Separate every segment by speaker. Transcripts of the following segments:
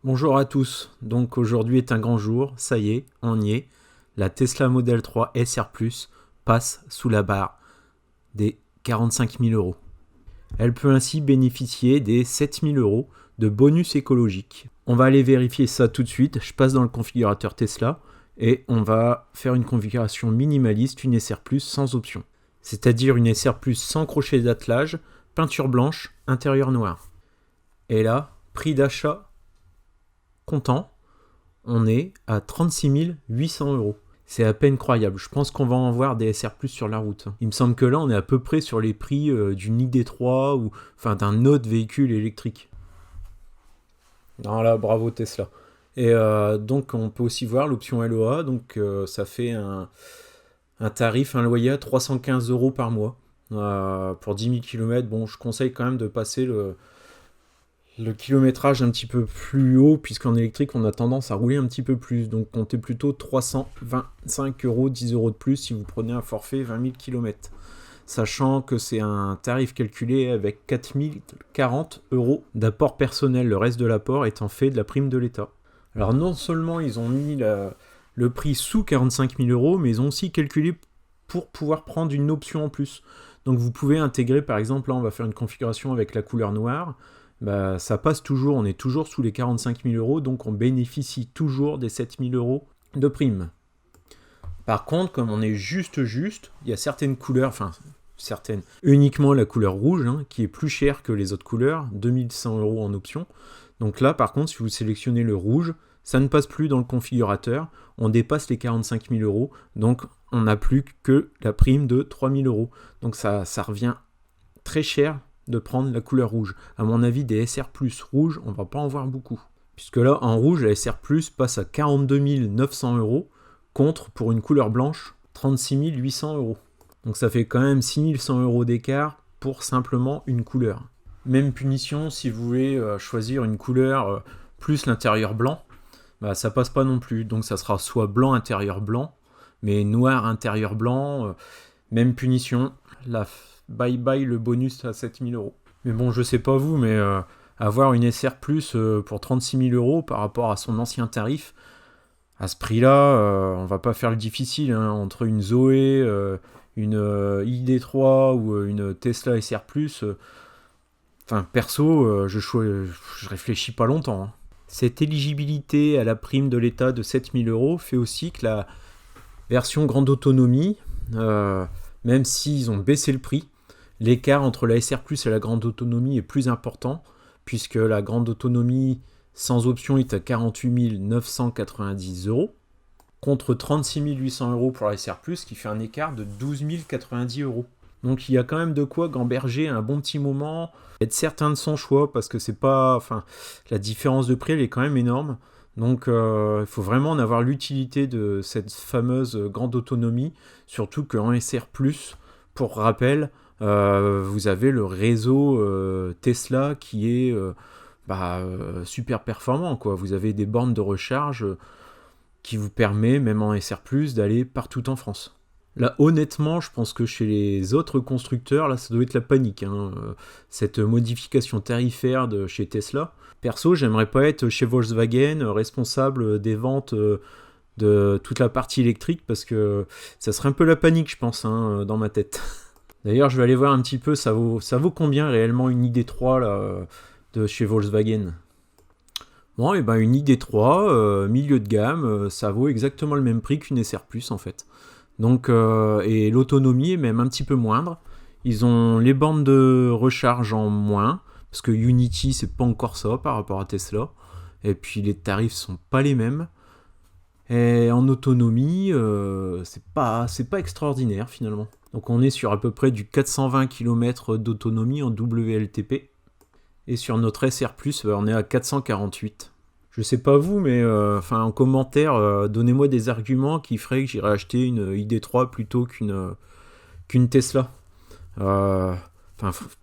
Speaker 1: Bonjour à tous, donc aujourd'hui est un grand jour, ça y est, on y est. La Tesla Model 3 SR Plus passe sous la barre des 45 000 euros. Elle peut ainsi bénéficier des 7 000 euros de bonus écologique. On va aller vérifier ça tout de suite, je passe dans le configurateur Tesla et on va faire une configuration minimaliste, une SR Plus sans option. C'est-à-dire une SR Plus sans crochet d'attelage, peinture blanche, intérieur noir. Et là, prix d'achat comptant, on est à 36 800 euros. C'est à peine croyable. Je pense qu'on va en voir des SR Plus sur la route. Il me semble que là, on est à peu près sur les prix d'une ID3 ou enfin d'un autre véhicule électrique. Non, là, bravo Tesla. Et donc, on peut aussi voir l'option LOA. Donc, ça fait un tarif, un loyer à 315 euros par mois pour 10 000 km. Bon, je conseille quand même de passer le kilométrage un petit peu plus haut, puisqu'en électrique, on a tendance à rouler un petit peu plus. Donc, comptez plutôt 325 euros, 10 euros de plus si vous prenez un forfait 20 000 km. Sachant que c'est un tarif calculé avec 4 040 euros d'apport personnel, le reste de l'apport étant fait de la prime de l'État. Alors, non seulement ils ont mis le prix sous 45 000 euros, mais ils ont aussi calculé pour pouvoir prendre une option en plus. Donc, vous pouvez intégrer, par exemple, là, on va faire une configuration avec la couleur noire. Bah, ça passe toujours, on est toujours sous les 45 000 euros, donc on bénéficie toujours des 7 000 euros de prime. Par contre, comme on est juste, il y a certaines couleurs, enfin certaines, uniquement la couleur rouge, qui est plus chère que les autres couleurs, 2100 euros en option. Donc là, par contre, si vous sélectionnez le rouge, ça ne passe plus dans le configurateur, on dépasse les 45 000 euros, donc on n'a plus que la prime de 3 000 euros. Donc ça revient très cher de prendre la couleur rouge. À mon avis, des SR Plus rouge, on va pas en voir beaucoup. Puisque là, en rouge, la SR Plus passe à 42 900 euros, contre, pour une couleur blanche, 36 800 euros. Donc ça fait quand même 6 100 euros d'écart pour simplement une couleur. Même punition si vous voulez choisir une couleur plus l'intérieur blanc, bah, ça passe pas non plus. Donc ça sera soit blanc intérieur blanc, mais noir intérieur blanc, même punition. Bye bye le bonus à 7 000 euros. Mais bon, je sais pas vous, mais avoir une SR Plus pour 36 000 euros par rapport à son ancien tarif, à ce prix-là, on va pas faire le difficile. Entre une Zoé, une ID3 ou une Tesla SR Plus, perso, je réfléchis pas longtemps. Cette éligibilité à la prime de l'État de 7 000 euros fait aussi que la version grande autonomie, même s'ils ont baissé le prix, l'écart entre la SR Plus et la grande autonomie est plus important, puisque la grande autonomie sans option est à 48 990 euros, contre 36 800 euros pour la SR Plus, qui fait un écart de 12 090 euros. Donc il y a quand même de quoi gamberger un bon petit moment, être certain de son choix, parce que c'est pas, la différence de prix elle est quand même énorme. Donc il faut vraiment en avoir l'utilité de cette fameuse grande autonomie, surtout qu'en SR+, pour rappel, vous avez le réseau Tesla qui est super performant, quoi. Vous avez des bornes de recharge qui vous permet, même en SR+, d'aller partout en France. Là, honnêtement, je pense que chez les autres constructeurs, là, ça doit être la panique, cette modification tarifaire de chez Tesla. Perso, j'aimerais pas être chez Volkswagen, responsable des ventes de toute la partie électrique, parce que ça serait un peu la panique, je pense, dans ma tête. D'ailleurs, je vais aller voir un petit peu, ça vaut combien réellement une ID3 là, de chez Volkswagen. Bon, et ben une ID3, milieu de gamme, ça vaut exactement le même prix qu'une SR+, en fait. Donc, et l'autonomie est même un petit peu moindre. Ils ont les bornes de recharge en moins, parce que Unity, c'est pas encore ça par rapport à Tesla. Et puis les tarifs sont pas les mêmes. Et en autonomie, c'est pas extraordinaire finalement. Donc on est sur à peu près du 420 km d'autonomie en WLTP. Et sur notre SR+, on est à 448. Je sais pas vous, mais en commentaire, donnez-moi des arguments qui feraient que j'irais acheter une ID3 plutôt qu'une Tesla.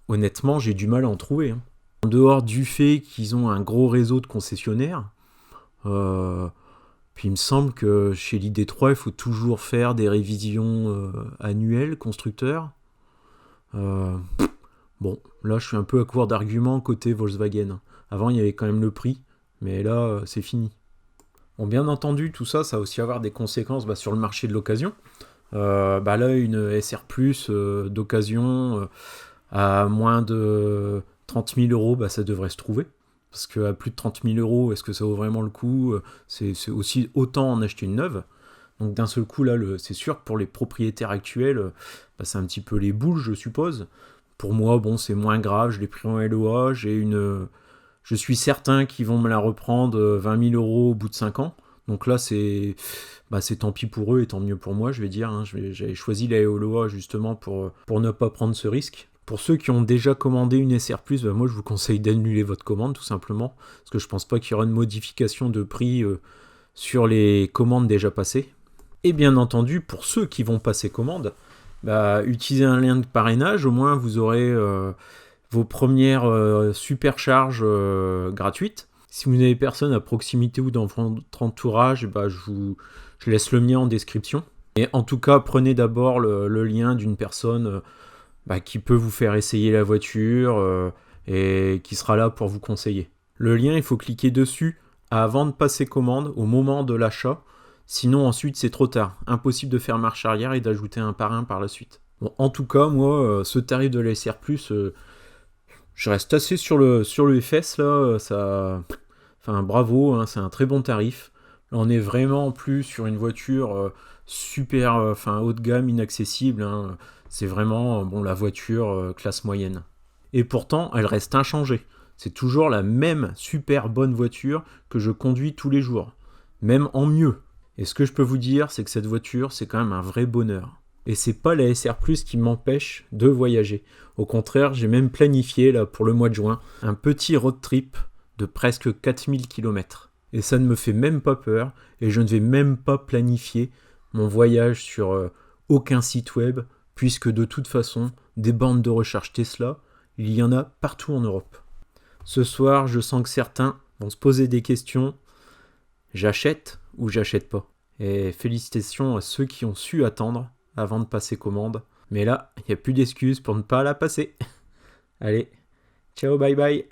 Speaker 1: Honnêtement, j'ai du mal à en trouver. En dehors du fait qu'ils ont un gros réseau de concessionnaires, puis il me semble que chez l'ID3, il faut toujours faire des révisions annuelles, constructeurs. Bon, là je suis un peu à court d'arguments côté Volkswagen. Avant il y avait quand même le prix, Mais là, c'est fini. Bon, bien entendu, tout ça, ça va aussi avoir des conséquences sur le marché de l'occasion. Là, une SR Plus d'occasion à moins de 30 000 euros, ça devrait se trouver. Parce qu'à plus de 30 000 euros, est-ce que ça vaut vraiment le coup? C'est aussi autant en acheter une neuve. Donc d'un seul coup, là, c'est sûr que pour les propriétaires actuels, c'est un petit peu les boules, je suppose. Pour moi, bon, c'est moins grave, je l'ai pris en LOA, je suis certain qu'ils vont me la reprendre 20 000 euros au bout de 5 ans. Donc là, c'est tant pis pour eux et tant mieux pour moi, je vais dire. Hein. J'avais choisi la LOA justement pour ne pas prendre ce risque. Pour ceux qui ont déjà commandé une SR+, moi je vous conseille d'annuler votre commande tout simplement, parce que je pense pas qu'il y aura une modification de prix sur les commandes déjà passées. Et bien entendu, pour ceux qui vont passer commande, utilisez un lien de parrainage, au moins vous aurez vos premières supercharges gratuites. Si vous n'avez personne à proximité ou dans votre entourage, je laisse le mien en description. Et en tout cas, prenez d'abord le lien d'une personne qui peut vous faire essayer la voiture et qui sera là pour vous conseiller. Le lien, il faut cliquer dessus avant de passer commande, au moment de l'achat. Sinon, ensuite, c'est trop tard. Impossible de faire marche arrière et d'ajouter un parrain par la suite. Bon, en tout cas, moi, ce tarif de la SR+, je reste assez sur le FS, là. Bravo, hein, c'est un très bon tarif. Là, on est vraiment plus sur une voiture super haut de gamme, inaccessible. Hein. C'est vraiment la voiture classe moyenne. Et pourtant, elle reste inchangée. C'est toujours la même super bonne voiture que je conduis tous les jours. Même en mieux. Et ce que je peux vous dire, c'est que cette voiture, c'est quand même un vrai bonheur. Et c'est pas la SR+, qui m'empêche de voyager. Au contraire, j'ai même planifié, là, pour le mois de juin, un petit road trip de presque 4000 km. Et ça ne me fait même pas peur, et je ne vais même pas planifier mon voyage sur aucun site web, puisque de toute façon, des bornes de recharge Tesla, il y en a partout en Europe. Ce soir, je sens que certains vont se poser des questions. J'achète ou j'achète pas? Et félicitations à ceux qui ont su attendre avant de passer commande. Mais là, il n'y a plus d'excuses pour ne pas la passer. Allez, ciao, bye bye.